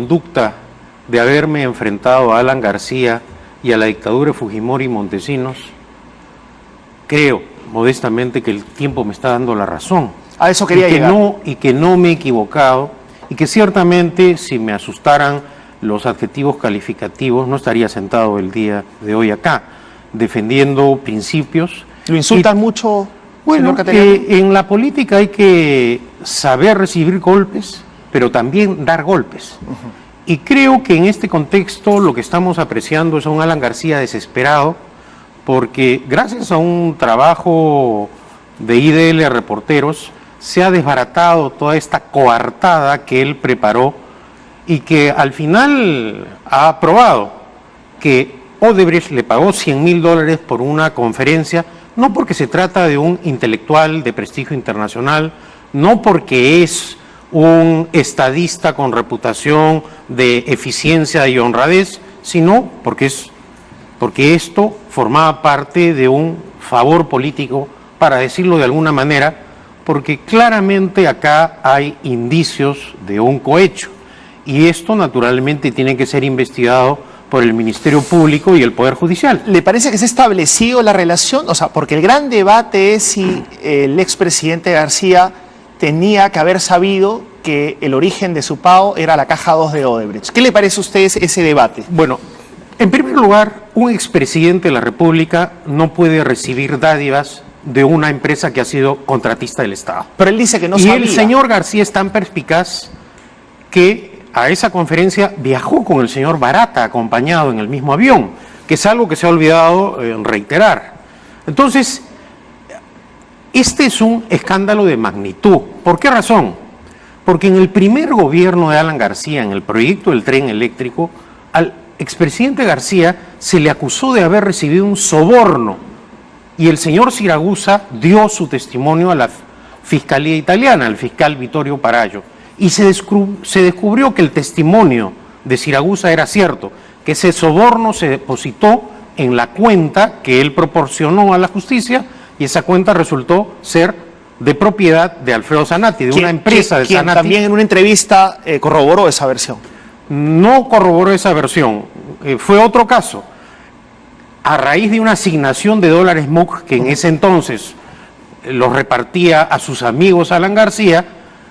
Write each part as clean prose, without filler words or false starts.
conducta de haberme enfrentado a Alan García y a la dictadura de Fujimori y Montesinos, creo modestamente que el tiempo me está dando la razón. A eso quería llegar. Y que no me he equivocado, y que ciertamente si me asustaran los adjetivos calificativos no estaría sentado el día de hoy acá, defendiendo principios. ¿Lo insultan mucho, bueno, señor Cateriano? En la política hay que saber recibir golpes, pero también dar golpes. Y creo que en este contexto lo que estamos apreciando es a un Alan García desesperado, porque gracias a un trabajo de IDL Reporteros se ha desbaratado toda esta coartada que él preparó y que al final ha probado que Odebrecht le pagó $100.000 por una conferencia, no porque se trata de un intelectual de prestigio internacional, no porque es un estadista con reputación de eficiencia y honradez, sino porque esto formaba parte de un favor político, para decirlo de alguna manera, porque claramente acá hay indicios de un cohecho, y esto naturalmente tiene que ser investigado por el Ministerio Público y el Poder Judicial. ¿Le parece que se ha establecido la relación? O sea, porque el gran debate es si el expresidente García tenía que haber sabido que el origen de su pago era la caja 2 de Odebrecht. ¿Qué le parece a usted ese debate? Bueno, en primer lugar, un expresidente de la República no puede recibir dádivas de una empresa que ha sido contratista del Estado. Pero él dice que no sabía. sabía. Y el señor García es tan perspicaz que a esa conferencia viajó con el señor Barata, acompañado en el mismo avión, que es algo que se ha olvidado reiterar. Entonces, este es un escándalo de magnitud. ¿Por qué razón? Porque en el primer gobierno de Alan García, en el proyecto del tren eléctrico, al expresidente García se le acusó de haber recibido un soborno, y el señor Siragusa dio su testimonio a la Fiscalía italiana, al fiscal Vittorio Parayo, y se descubrió que el testimonio de Siragusa era cierto, que ese soborno se depositó en la cuenta que él proporcionó a la justicia, y esa cuenta resultó ser de propiedad de Alfredo Zanatti, de una empresa de Zanatti. También en una entrevista corroboró esa versión. No corroboró esa versión, fue otro caso. A raíz de una asignación de dólares MUC que en ese entonces los repartía a sus amigos Alan García,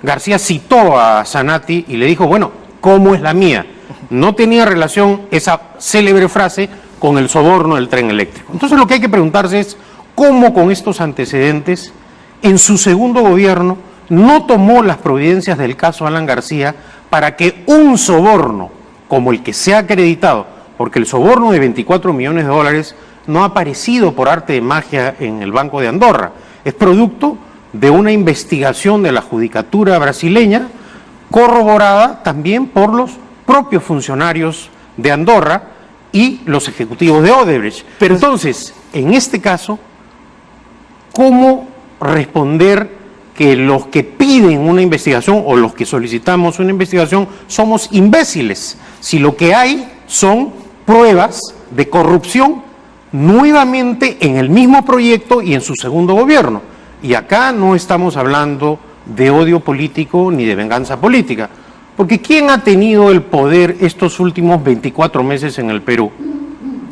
García citó a Zanatti y le dijo, bueno, ¿cómo es la mía? No tenía relación esa célebre frase con el soborno del tren eléctrico. Entonces lo que hay que preguntarse es cómo con estos antecedentes, en su segundo gobierno, no tomó las providencias del caso Alan García para que un soborno como el que se ha acreditado, porque el soborno de $24 millones no ha aparecido por arte de magia en el Banco de Andorra, es producto de una investigación de la judicatura brasileña, corroborada también por los propios funcionarios de Andorra y los ejecutivos de Odebrecht. Pero entonces, en este caso, ¿cómo responder que los que piden una investigación o los que solicitamos una investigación somos imbéciles, si lo que hay son pruebas de corrupción nuevamente en el mismo proyecto y en su segundo gobierno? Y acá no estamos hablando de odio político ni de venganza política, porque ¿quién ha tenido el poder estos últimos 24 meses en el Perú?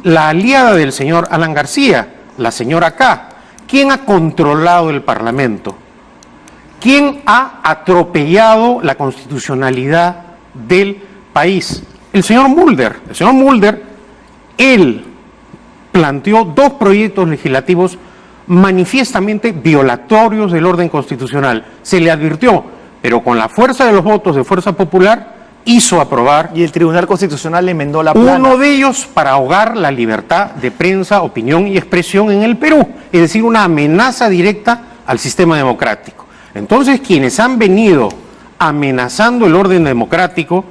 La aliada del señor Alan García, la señora K. ¿Quién ha controlado el Parlamento? ¿Quién ha atropellado la constitucionalidad del país? El señor Mulder. El señor Mulder, él planteó 2 proyectos legislativos manifiestamente violatorios del orden constitucional. Se le advirtió, pero con la fuerza de los votos de Fuerza Popular hizo aprobar. Y el Tribunal Constitucional le enmendó la plana. Uno de ellos para ahogar la libertad de prensa, opinión y expresión en el Perú, es decir, una amenaza directa al sistema democrático. Entonces, quienes han venido amenazando el orden democrático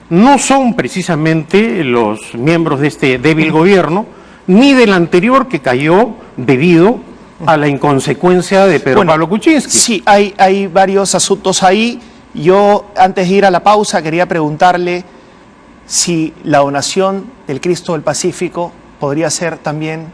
no son precisamente los miembros de este débil gobierno, ni del anterior que cayó debido a la inconsecuencia de Pedro Pablo Kuczynski. Sí, hay varios asuntos ahí. Yo, antes de ir a la pausa, quería preguntarle si la donación del Cristo del Pacífico podría ser también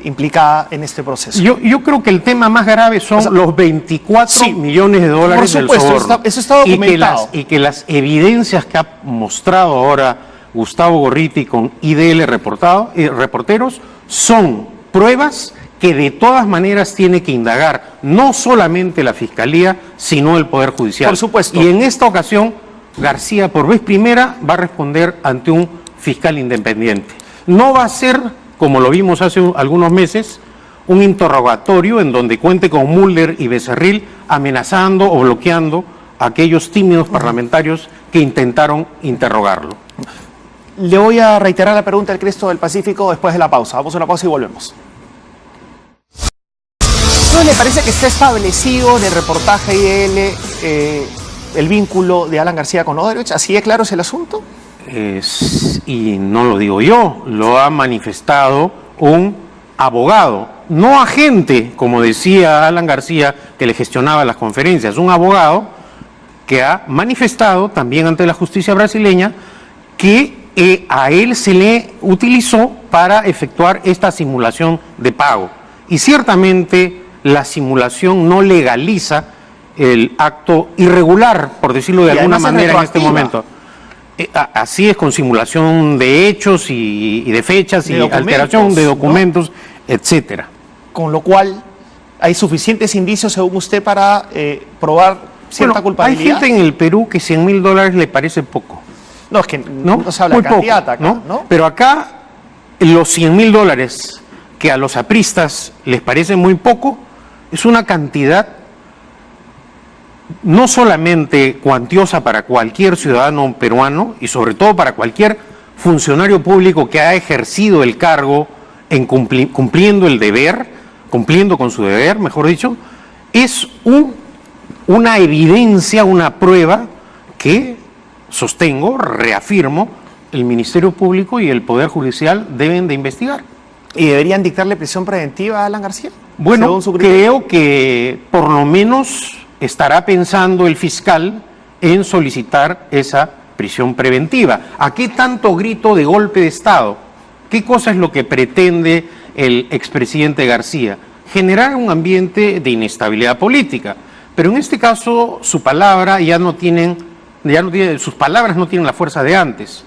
implicada en este proceso. Yo creo que el tema más grave son los 24 millones de dólares del soborno. Eso está documentado. Y que las evidencias que ha mostrado ahora Gustavo Gorriti con IDL Reporteros son pruebas que de todas maneras tiene que indagar no solamente la Fiscalía, sino el Poder Judicial. Por supuesto. Y en esta ocasión, García, por vez primera, va a responder ante un fiscal independiente. No va a ser, como lo vimos hace algunos meses, un interrogatorio en donde cuente con Müller y Becerril amenazando o bloqueando a aquellos tímidos parlamentarios que intentaron interrogarlo. Le voy a reiterar la pregunta del Cristo del Pacífico después de la pausa. Vamos a una pausa y volvemos. ¿No le parece que está establecido en el reportaje IDL el vínculo de Alan García con Odebrecht? ¿Así de claro es el asunto? Y no lo digo yo, lo ha manifestado un abogado, no agente, como decía Alan García, que le gestionaba las conferencias, un abogado que ha manifestado también ante la justicia brasileña que a él se le utilizó para efectuar esta simulación de pago. Y ciertamente la simulación no legaliza el acto irregular, por decirlo de alguna manera en este momento. Así es, con simulación de hechos y de fechas y alteración de documentos, ¿no? Etcétera. Con lo cual, hay suficientes indicios, según usted, para probar cierta culpabilidad. Hay gente en el Perú que $100.000 le parece poco. No, es que no se habla muy de cantidad poco, acá, ¿no? Pero acá, los $100.000 que a los apristas les parece muy poco, es una cantidad no solamente cuantiosa para cualquier ciudadano peruano y sobre todo para cualquier funcionario público que ha ejercido el cargo en cumpliendo el deber, cumpliendo con su deber, mejor dicho, es una evidencia, una prueba que sostengo, reafirmo, el Ministerio Público y el Poder Judicial deben de investigar. ¿Y deberían dictarle prisión preventiva a Alan García? Bueno, creo que por lo menos estará pensando el fiscal en solicitar esa prisión preventiva. ¿A qué tanto grito de golpe de Estado? ¿Qué cosa es lo que pretende el expresidente García? Generar un ambiente de inestabilidad política. Pero en este caso, sus palabras no tienen la fuerza de antes.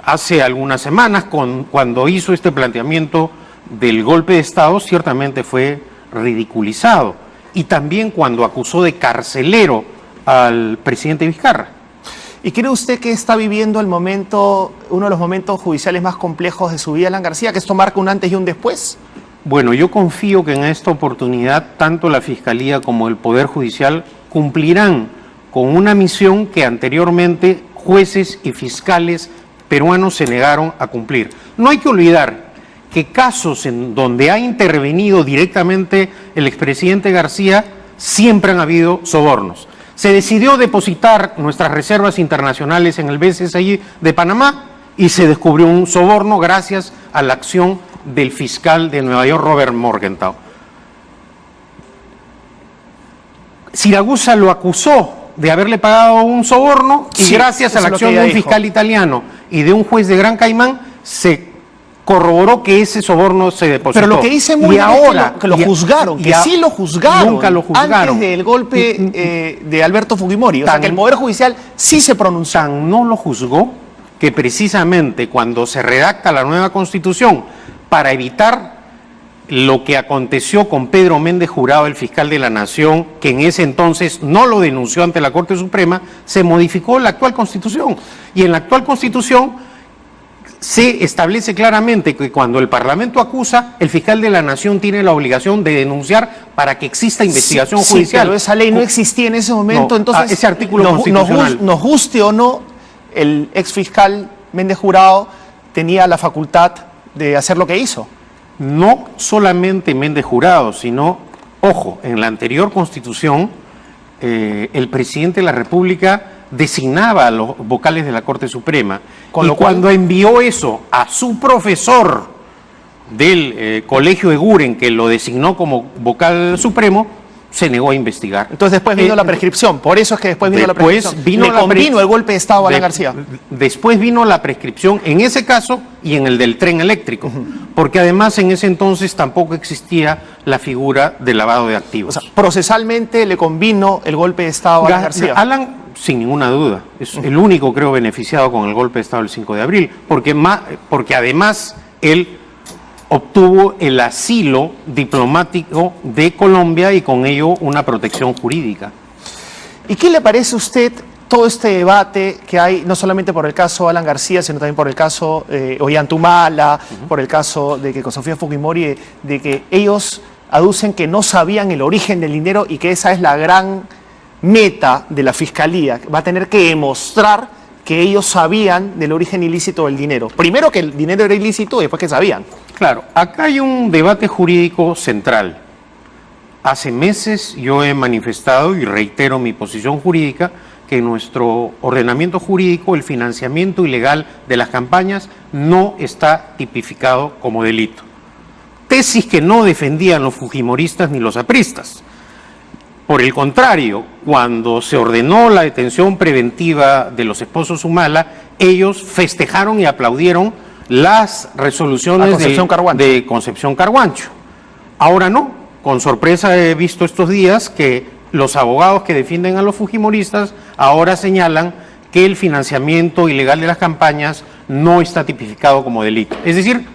Hace algunas semanas, cuando hizo este planteamiento del golpe de Estado, ciertamente fue ridiculizado. Y también cuando acusó de carcelero al presidente Vizcarra. ¿Y cree usted que está viviendo uno de los momentos judiciales más complejos de su vida, Alan García, que esto marca un antes y un después? Bueno, yo confío que en esta oportunidad tanto la Fiscalía como el Poder Judicial cumplirán con una misión que anteriormente jueces y fiscales peruanos se negaron a cumplir. No hay que olvidar que casos en donde ha intervenido directamente el expresidente García siempre han habido sobornos. Se decidió depositar nuestras reservas internacionales en el BCSI de Panamá y se descubrió un soborno gracias a la acción del fiscal de Nueva York, Robert Morgenthau. Siragusa lo acusó de haberle pagado un soborno y gracias a la acción de un fiscal italiano y de un juez de Gran Caimán se corroboró que ese soborno se depositó. Pero lo que dice muy bien es que lo juzgaron, que sí lo juzgaron. Nunca lo juzgaron. Antes del golpe de Alberto Fujimori. O sea, que el Poder Judicial sí se pronunció. Tan no lo juzgó que precisamente cuando se redacta la nueva Constitución para evitar lo que aconteció con Pedro Méndez Jurado, el fiscal de la Nación, que en ese entonces no lo denunció ante la Corte Suprema, se modificó la actual Constitución. Y en la actual Constitución se establece claramente que cuando el Parlamento acusa, el fiscal de la Nación tiene la obligación de denunciar para que exista investigación judicial. Pero esa ley no existía en ese momento, entonces ese artículo constitucional. Nos guste o no, el exfiscal Méndez Jurado tenía la facultad de hacer lo que hizo. No solamente Méndez Jurado, sino, ojo, en la anterior Constitución, el presidente de la República designaba a los vocales de la Corte Suprema. Cuando envió eso a su profesor del Colegio Eguren, que lo designó como vocal supremo, se negó a investigar. Entonces después vino la prescripción, por eso es que después vino la prescripción. Vino el golpe de Estado a Alan García. Después vino la prescripción en ese caso y en el del tren eléctrico, porque además en ese entonces tampoco existía la figura de lavado de activos. O sea, procesalmente le convino el golpe de Estado a Alan García. Alan, sin ninguna duda, es el único, creo, beneficiado con el golpe de Estado del 5 de abril, porque además él obtuvo el asilo diplomático de Colombia y con ello una protección jurídica. ¿Y qué le parece a usted todo este debate que hay, no solamente por el caso Alan García, sino también por el caso Ollantumala, por el caso de que con Sofía Fujimori, de que ellos aducen que no sabían el origen del dinero y que esa es la gran meta de la Fiscalía? Va a tener que demostrar que ellos sabían del origen ilícito del dinero. Primero que el dinero era ilícito y después que sabían. Claro, acá hay un debate jurídico central. Hace meses yo he manifestado y reitero mi posición jurídica que en nuestro ordenamiento jurídico el financiamiento ilegal de las campañas no está tipificado como delito. Tesis que no defendían los fujimoristas ni los apristas. Por el contrario, cuando se ordenó la detención preventiva de los esposos Humala, ellos festejaron y aplaudieron las resoluciones de Concepción Carhuancho. Ahora no, con sorpresa he visto estos días que los abogados que defienden a los fujimoristas ahora señalan que el financiamiento ilegal de las campañas no está tipificado como delito. Es decir,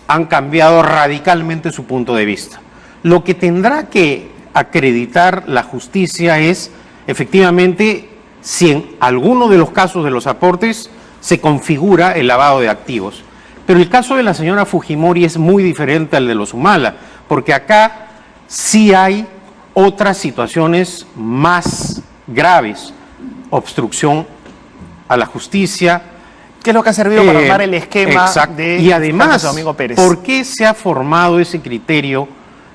han cambiado radicalmente su punto de vista. Lo que tendrá que acreditar la justicia es, efectivamente, si en alguno de los casos de los aportes se configura el lavado de activos. Pero el caso de la señora Fujimori es muy diferente al de los Humala, porque acá sí hay otras situaciones más graves, obstrucción a la justicia. ¿Qué es lo que ha servido para armar el esquema de y además, Domingo Pérez? ¿Por qué se ha formado ese criterio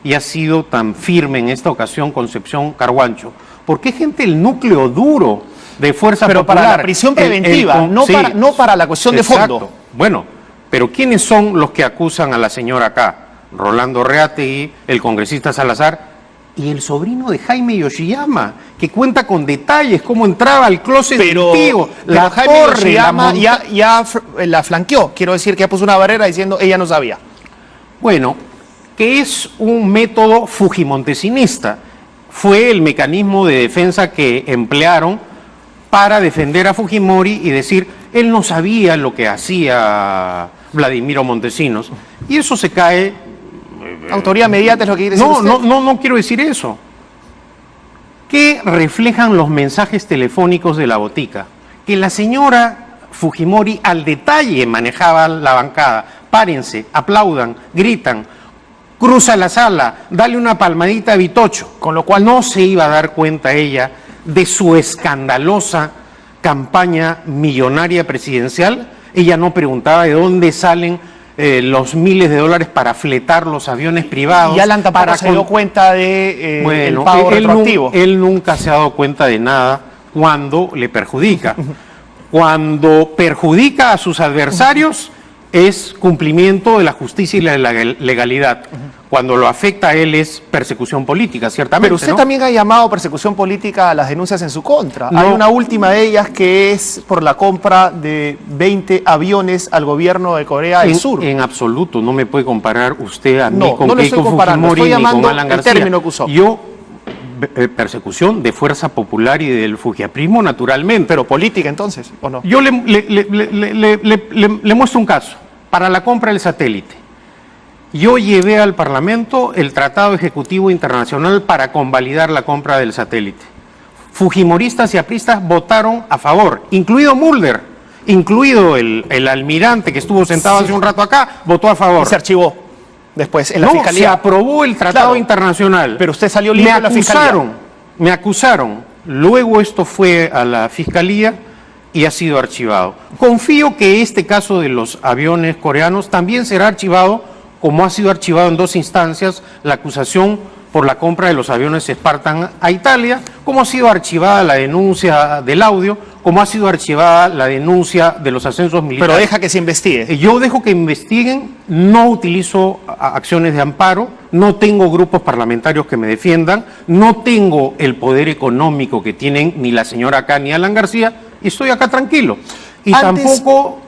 y ha sido tan firme en esta ocasión Concepción Carhuancho? Porque es gente del núcleo duro de Fuerza Popular. Pero para la prisión preventiva, no para la cuestión de fondo. Bueno, pero ¿quiénes son los que acusan a la señora acá? Rolando Reategui, el congresista Salazar y el sobrino de Jaime Yoshiyama, que cuenta con detalles cómo entraba al closet del tío, la Jaime torre, Yoshiyama ya la flanqueó, quiero decir que ya puso una barrera diciendo ella no sabía. Bueno, que es un método fujimontesinista, fue el mecanismo de defensa que emplearon para defender a Fujimori y decir, él no sabía lo que hacía Vladimiro Montesinos, y eso se cae. Autoría mediática es lo que quiere decir usted. No quiero decir eso. ¿Qué reflejan los mensajes telefónicos de la botica? Que la señora Fujimori al detalle manejaba la bancada. Párense, aplaudan, gritan, cruza la sala, dale una palmadita a Vitocho. Con lo cual no se iba a dar cuenta ella de su escandalosa campaña millonaria presidencial. Ella no preguntaba de dónde salen los miles de dólares para fletar los aviones privados. Y Alan tampoco se dio cuenta de el pago retroactivo. Él nunca se ha dado cuenta de nada cuando le perjudica. Cuando perjudica a sus adversarios es cumplimiento de la justicia y la legalidad. Cuando lo afecta a él es persecución política, ciertamente. Pero usted también ha llamado persecución política a las denuncias en su contra. Hay una última de ellas que es por la compra de 20 aviones al gobierno de Corea del Sur. En absoluto, no me puede comparar usted a mí con Keiko Fujimori ni con Alan García. El término que usó. Yo, persecución de Fuerza Popular y del fujiaprismo, naturalmente. Pero política entonces, ¿o no? Yo le muestro un caso. Para la compra del satélite. Yo llevé al Parlamento el Tratado Ejecutivo Internacional para convalidar la compra del satélite. Fujimoristas y apristas votaron a favor, incluido Mulder, incluido el almirante que estuvo sentado hace un rato acá, votó a favor. Y se archivó después en la Fiscalía. Se aprobó el Tratado Internacional. Pero usted salió libre de la Fiscalía. Me acusaron. Luego esto fue a la Fiscalía y ha sido archivado. Confío que este caso de los aviones coreanos también será archivado, como ha sido archivado en 2 instancias la acusación por la compra de los aviones Spartan a Italia, como ha sido archivada la denuncia del audio, como ha sido archivada la denuncia de los ascensos militares. Pero deja que se investigue. Yo dejo que investiguen, no utilizo acciones de amparo, no tengo grupos parlamentarios que me defiendan, no tengo el poder económico que tienen ni la señora acá ni Alan García, y estoy acá tranquilo. Y tampoco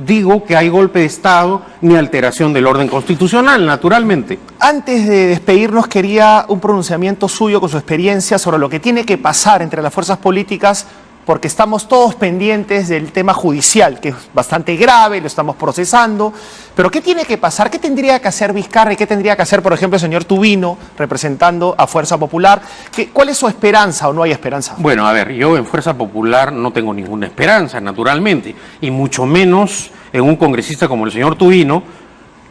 digo que hay golpe de Estado ni alteración del orden constitucional, naturalmente. Antes de despedirnos, quería un pronunciamiento suyo con su experiencia sobre lo que tiene que pasar entre las fuerzas políticas, porque estamos todos pendientes del tema judicial, que es bastante grave, lo estamos procesando, pero ¿qué tiene que pasar? ¿Qué tendría que hacer Vizcarra y qué tendría que hacer, por ejemplo, el señor Tubino, representando a Fuerza Popular? ¿Cuál es su esperanza o no hay esperanza? Bueno, a ver, yo en Fuerza Popular no tengo ninguna esperanza, naturalmente, y mucho menos en un congresista como el señor Tubino,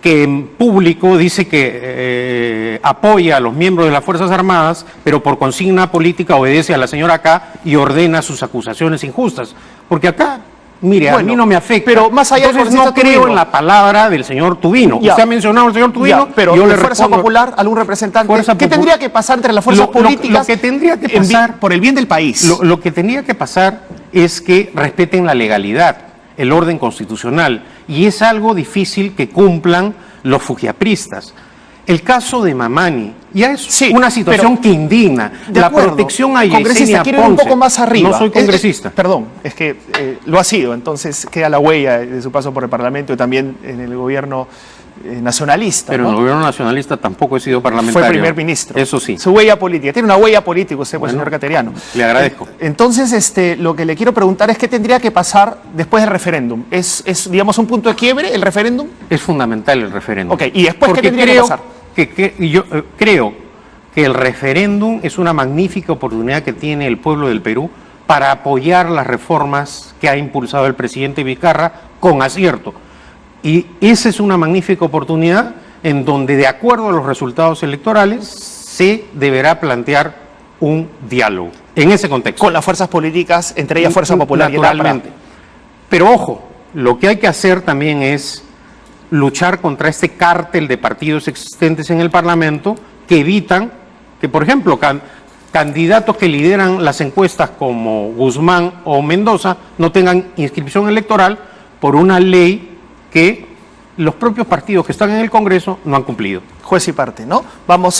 que en público dice que apoya a los miembros de las Fuerzas Armadas, pero por consigna política obedece a la señora K y ordena sus acusaciones injustas. Porque acá, mire, Bueno, a mí no me afecta. pero más allá Entonces del no creo Tubino, en la palabra del señor Tubino. Ya. Usted ha mencionado al señor Tubino, Ya, pero yo ¿de le Fuerza respondo, Popular, algún representante? ¿Qué tendría que pasar entre las fuerzas Lo políticas que tendría que pasar, por el bien del país? Lo que tendría que pasar es que respeten la legalidad, el orden constitucional, y es algo difícil que cumplan los fujiapristas. El caso de Mamani ya es Sí, una situación pero, que indigna. de La acuerdo, protección a congresista, Yesenia quiero ir un Ponce. poco más arriba. No soy congresista. Perdón, es que lo ha sido, entonces queda la huella de su paso por el Parlamento y también en el gobierno nacionalista. Pero ¿no? en el gobierno nacionalista tampoco he sido parlamentario. Fue primer ministro. Eso sí. Su huella política. Tiene una huella política usted, pues, Bueno, señor Cateriano. le agradezco. Entonces, lo que le quiero preguntar es qué tendría que pasar después del referéndum. ¿Es, digamos, un punto de quiebre el referéndum? Es fundamental el referéndum. Ok, ¿y después Porque qué tendría que pasar? Yo creo que el referéndum es una magnífica oportunidad que tiene el pueblo del Perú para apoyar las reformas que ha impulsado el presidente Vizcarra con acierto. Y esa es una magnífica oportunidad en donde, de acuerdo a los resultados electorales, se deberá plantear un diálogo en ese contexto. Con las fuerzas políticas, entre ellas Fuerza Popular Naturalmente. Pero ojo, lo que hay que hacer también es luchar contra este cártel de partidos existentes en el Parlamento que evitan que, por ejemplo, candidatos que lideran las encuestas como Guzmán o Mendoza no tengan inscripción electoral por una ley que los propios partidos que están en el Congreso no han cumplido. Juez y parte, ¿no? Vamos.